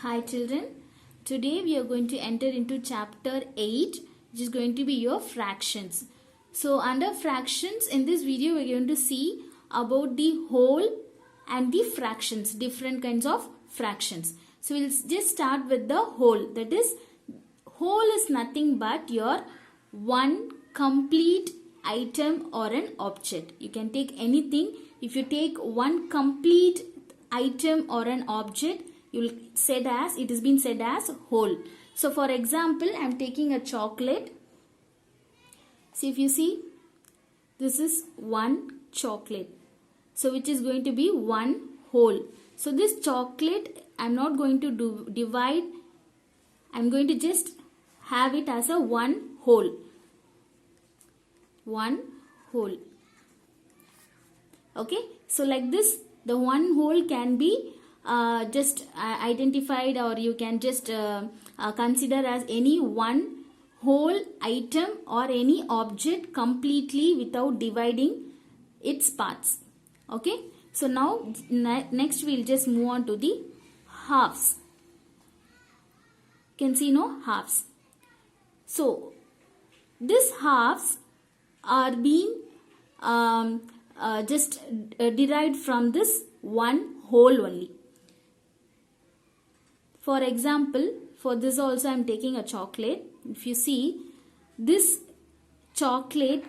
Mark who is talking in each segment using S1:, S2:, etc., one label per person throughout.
S1: Hi children, today we are going to enter into chapter 8, which is going to be your fractions. So under fractions, in this video we are going to see about the whole and the fractions, different kinds of fractions. So we'll just start with the whole. That is, whole is nothing but your one complete item or an object. You can take anything. If you take one complete item or an object, you will said as it is been said as whole. So for example, I am taking a chocolate. See, if you see, this is one chocolate, so which is going to be one whole. So this chocolate I am not going to divide. I am going to just have it as a one whole. One whole. Okay, so like this, the one whole can be just identified, or you can just consider as any one whole item or any object completely without dividing its parts. Okay, so now next we'll just move on to the halves. You can see no halves. So these halves are being just derived from this one whole only. For example, for this also I am taking a chocolate. If you see, this chocolate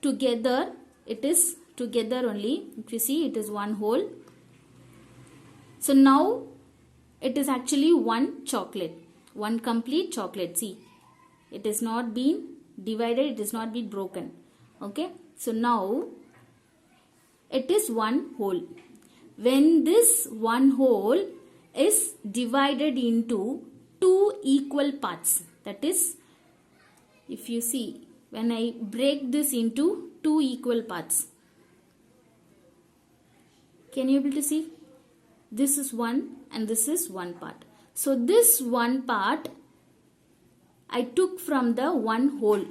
S1: together, it is together only. If you see, it is one whole. So now it is actually one chocolate, one complete chocolate. See, it is not been divided, it is not been broken. Okay, so now it is one whole. When this one whole is divided into two equal parts, that is, if you see, when I break this into two equal parts, can you able to see? This is one and this is one part. So this one part I took from the one whole.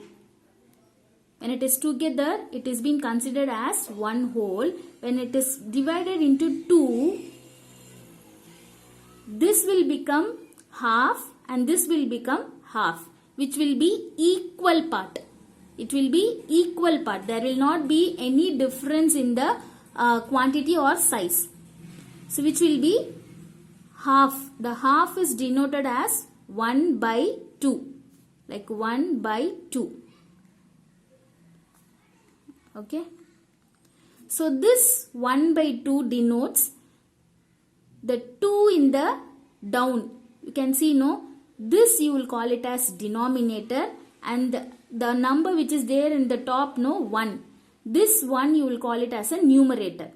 S1: When it is together, it is being considered as one whole. When it is divided into two, this will become half and this will become half, which will be equal part. It will be equal part. There will not be any difference in the quantity or size. So which will be half. The half is denoted as 1 by 2. Like 1 by 2. Okay. So this 1 by 2 denotes the 2 in the down. You can see, no, this you will call it as denominator, and the number which is there in the top, no, 1. This 1 you will call it as a numerator.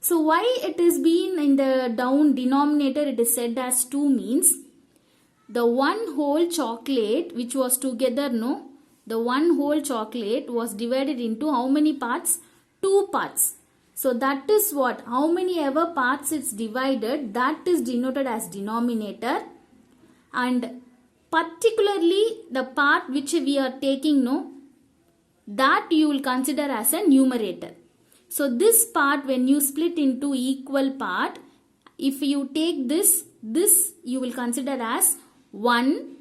S1: So why it is being in the down denominator, it is said as 2 means the one whole chocolate which was together, no, the one whole chocolate was divided into how many parts? 2 parts. So that is what, how many ever parts it's divided, that is denoted as denominator, and particularly the part which we are taking, no, that you will consider as a numerator. So this part, when you split into equal part, if you take this you will consider as 1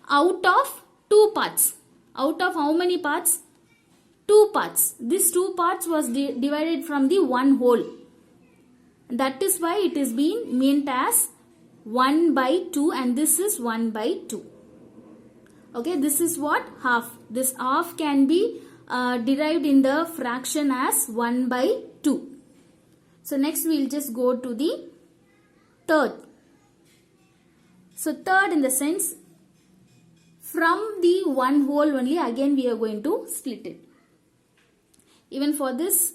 S1: out of 2 parts. Out of how many parts? 2 parts. This 2 parts was divided from the one whole. That is why it is being meant as 1 by 2, and this is 1 by 2. Okay, this is what? Half. This half can be derived in the fraction as 1 by 2. So next we will just go to the third. So third, in the sense, from the one whole only, again we are going to split it. Even for this,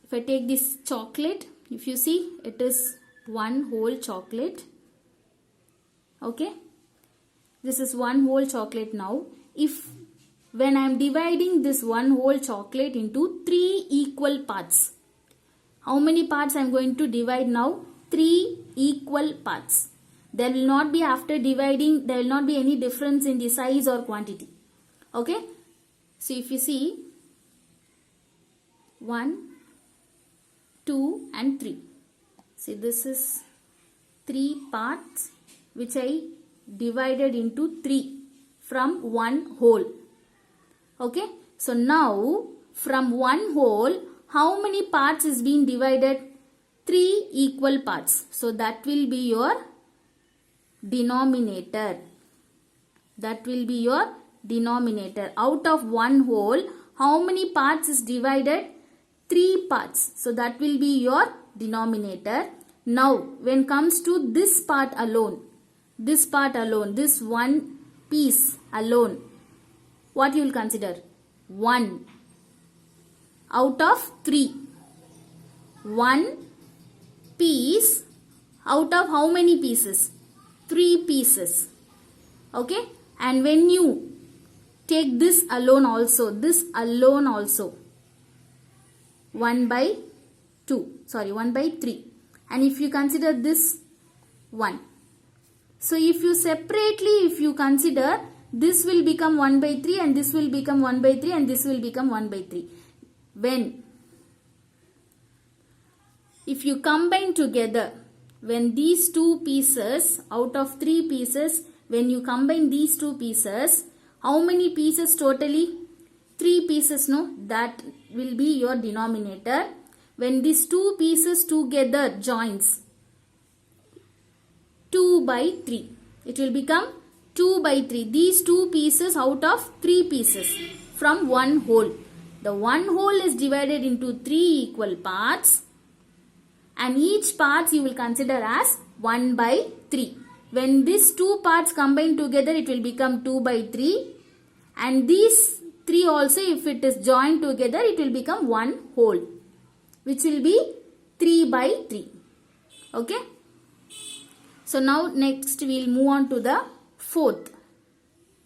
S1: if I take this chocolate, if you see, it is one whole chocolate. Okay, this is one whole chocolate. Now if when I am dividing this one whole chocolate into 3 equal parts, how many parts I am going to divide now? 3 equal parts. There will not be, after dividing, there will not be any difference in the size or quantity. Okay, so if you see, 1, 2 and 3. See, this is 3 parts which I divided into 3 from one whole. Okay, so now from one whole, how many parts is being divided? 3 equal parts. So that will be your denominator. That will be your denominator. Out of one whole, how many parts is divided? 3 parts. So that will be your denominator. Now when comes to this part alone, this one piece alone, what you will consider? 1 out of 3. 1 piece out of how many pieces? 3 pieces. Okay, and when you take this alone also, 1 by 3, and if you consider this 1, so if you consider, this will become 1 by 3 and this will become 1 by 3 and this will become 1 by 3. If you combine together, when these 2 pieces out of 3 pieces, when you combine these 2 pieces, how many pieces totally? 3 pieces, no? That will be your denominator. When these 2 pieces together joins, 2 by 3. It will become 2 by 3. These 2 pieces out of 3 pieces from one whole. The one whole is divided into 3 equal parts, and each part you will consider as 1 by 3. When these 2 parts combine together, it will become 2 by 3, and these 3 also, if it is joined together, it will become one whole, which will be 3 by 3. Okay. So now next we will move on to the fourth.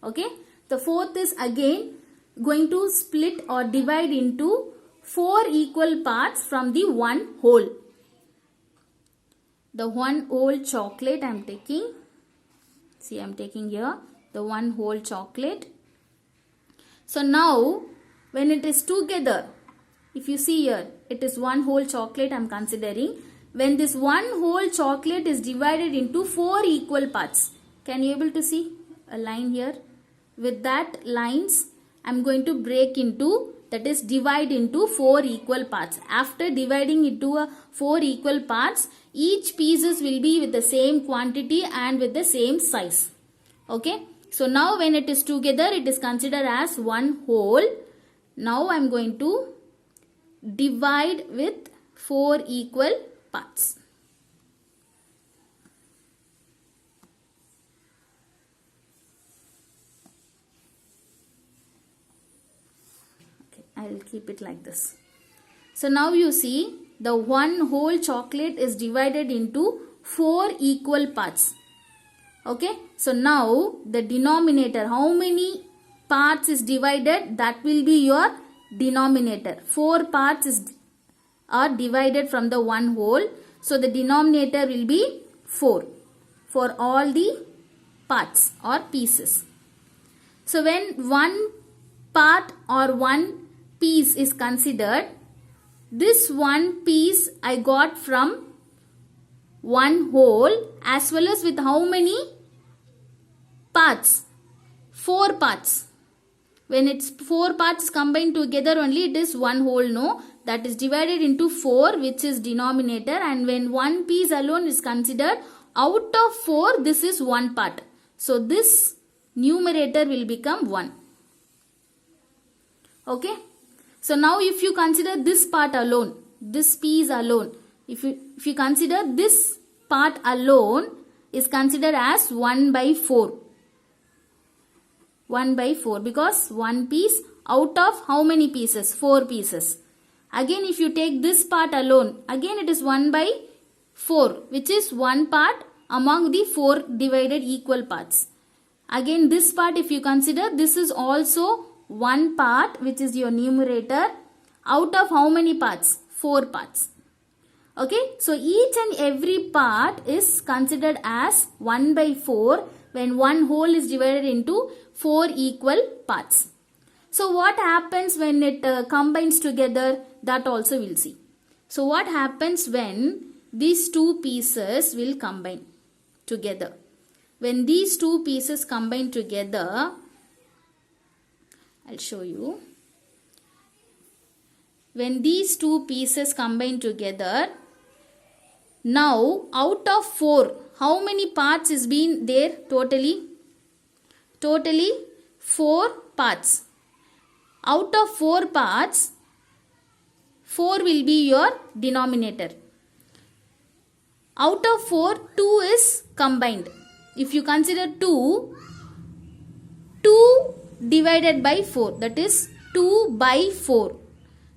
S1: Okay. The fourth is again going to split or divide into 4 equal parts from the one whole. The one whole chocolate I am taking. See, I am taking here the one whole chocolate. So now when it is together, if you see here, it is one whole chocolate I am considering. When this one whole chocolate is divided into 4 equal parts, can you able to see a line here? With that lines, I am going to break into, that is divide into 4 equal parts. After dividing into 4 equal parts, each pieces will be with the same quantity and with the same size. Okay. So now when it is together, it is considered as one whole. Now I am going to divide with 4 equal parts. Okay, I will keep it like this. So now you see the one whole chocolate is divided into 4 equal parts. Okay, so now the denominator, how many parts is divided, that will be your denominator. 4 parts are divided from the one whole. So the denominator will be 4 for all the parts or pieces. So when one part or one piece is considered, this one piece I got from one whole, as well as with how many parts? 4 parts. When it's 4 parts combined together only, it is one whole, no? That is divided into 4, which is denominator, and when one piece alone is considered, out of 4, this is one part. So this numerator will become 1. Okay. So now if you consider this part alone, this piece alone, if you consider this part alone is considered as 1 by 4. 1 by 4, because one piece out of how many pieces? 4 pieces. Again if you take this part alone, again it is 1 by 4, which is one part among the 4 divided equal parts. Again this part if you consider, this is also one part, which is your numerator, out of how many parts? 4 parts. Okay, so each and every part is considered as 1 by 4 when one whole is divided into 4 equal parts. So what happens when it combines together? That also we'll see. So what happens when these 2 pieces will combine together? when these two pieces combine together, I'll show you. When these two pieces combine together, now out of 4, how many parts is been there totally? Totally 4 parts. Out of 4 parts, 4 will be your denominator. Out of 4, 2 is combined. If you consider 2 divided by 4, that is 2 by 4.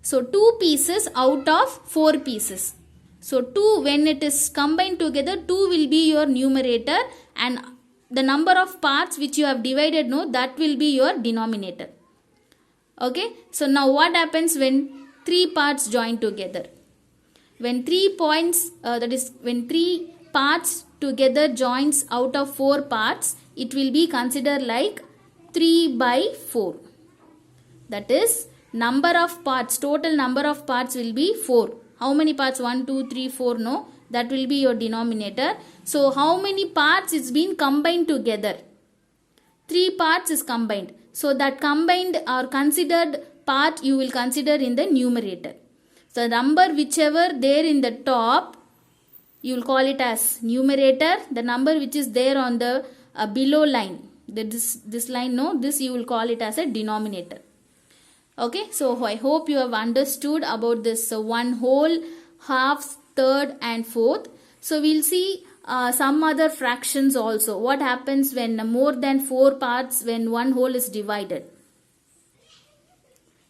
S1: So 2 pieces out of 4 pieces. So 2, when it is combined together, 2 will be your numerator, and the number of parts which you have divided, no, that will be your denominator. Okay, so now what happens when 3 parts join together? When 3 points, when 3 parts together joins out of 4 parts, it will be considered like 3 by 4. That is, number of parts, total number of parts will be 4. How many parts? 1, 2, 3, 4, no? That will be your denominator. So, how many parts is being combined together? 3 parts is combined. So, that combined or considered part you will consider in the numerator. So, number whichever there in the top, you will call it as numerator. The number which is there on the below line, this line, no, this you will call it as a denominator. Okay, so I hope you have understood about this 1 whole, half, third and fourth. So we'll see some other fractions also. What happens when more than 4 parts, when 1 whole is divided.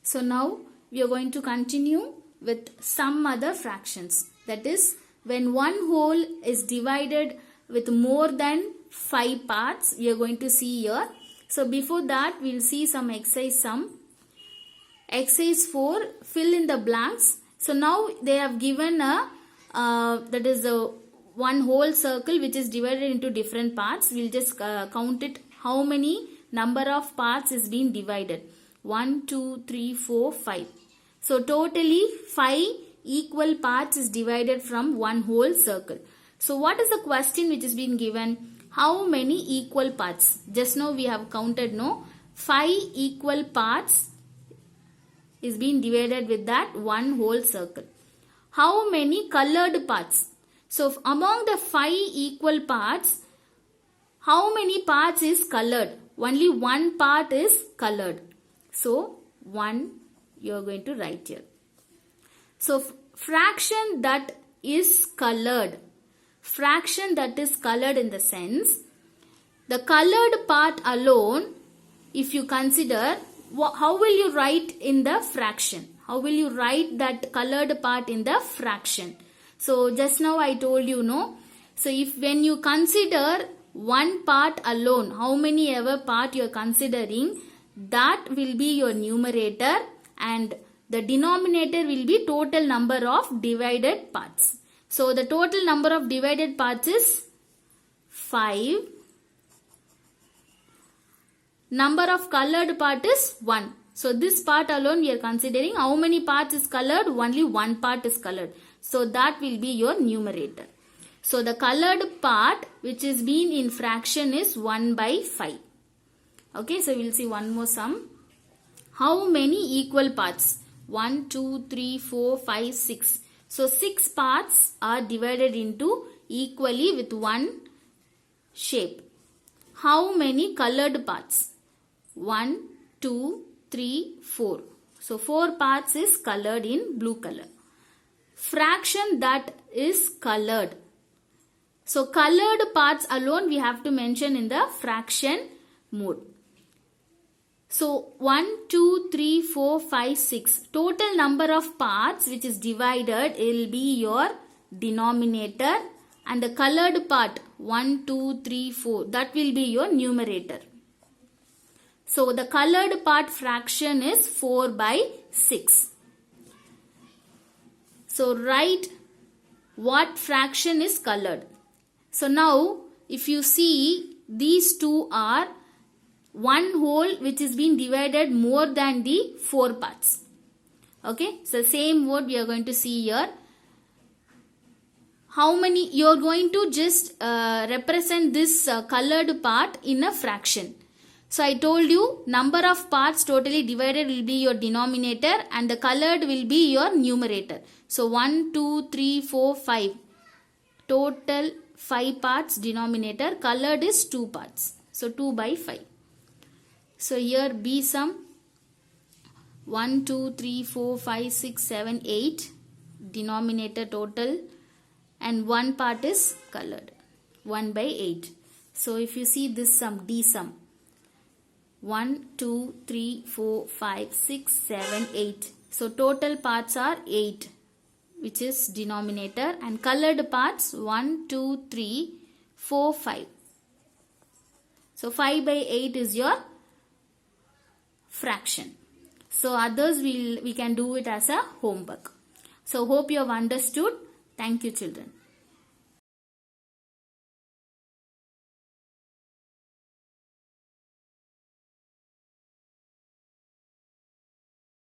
S1: So now we are going to continue with some other fractions. That is, when 1 whole is divided with more than 5 parts, we are going to see here. So before that, we'll see some exercise sum. Exercise 4, fill in the blanks. So now they have given a that is a 1 whole circle which is divided into different parts. We'll just count it, how many number of parts is being divided. 1, 2, 3, 4, 5. So totally 5 equal parts is divided from 1 whole circle. So what is the question which is being given? How many equal parts? Just now we have counted, no? 5 equal parts is being divided with that 1 whole circle. How many colored parts? So among the 5 equal parts, how many parts is colored? Only 1 part is colored. So 1 you are going to write here. So fraction that is colored. Fraction that is colored in the sense, the colored part alone, if you consider, how will you write in the fraction? How will you write that colored part in the fraction? So just now I told you, no? So if when you consider 1 part alone, how many ever part you are considering, that will be your numerator, and the denominator will be total number of divided parts. So the total number of divided parts is 5. Number of colored part is 1. So this part alone we are considering. How many parts is colored? Only 1 part is colored. So that will be your numerator. So the colored part which is being in fraction is 1 by 5. Okay, so we will see one more sum. How many equal parts? 1, 2, 3, 4, 5, 6. So 6 parts are divided into equally with 1 shape. How many colored parts? 1, 2, 3, 4. So 4 parts is colored in blue color. Fraction that is colored. So colored parts alone we have to mention in the fraction mode. So 1, 2, 3, 4, 5, 6. Total number of parts which is divided will be your denominator, and the colored part 1, 2, 3, 4, that will be your numerator. So the colored part fraction is 4 by 6. So write what fraction is colored. So now if you see, these two are 1 whole which is being divided more than the 4 parts. Okay, so same word we are going to see here. how many you are going to just represent this colored part in a fraction. So I told you number of parts totally divided will be your denominator and the colored will be your numerator. So 1, 2, 3, 4, 5. Total 5 parts denominator. Colored is 2 parts. So 2 by 5. So here B sum 1, 2, 3, 4, 5, 6, 7, 8. Denominator total. And 1 part is colored. 1 by 8. So if you see this sum, D sum. 1, 2, 3, 4, 5, 6, 7, 8. So total parts are 8, which is denominator, and colored parts 1, 2, 3, 4, 5. So 5 by 8 is your fraction. So others we can do it as a homework. So hope you have understood. Thank you, children.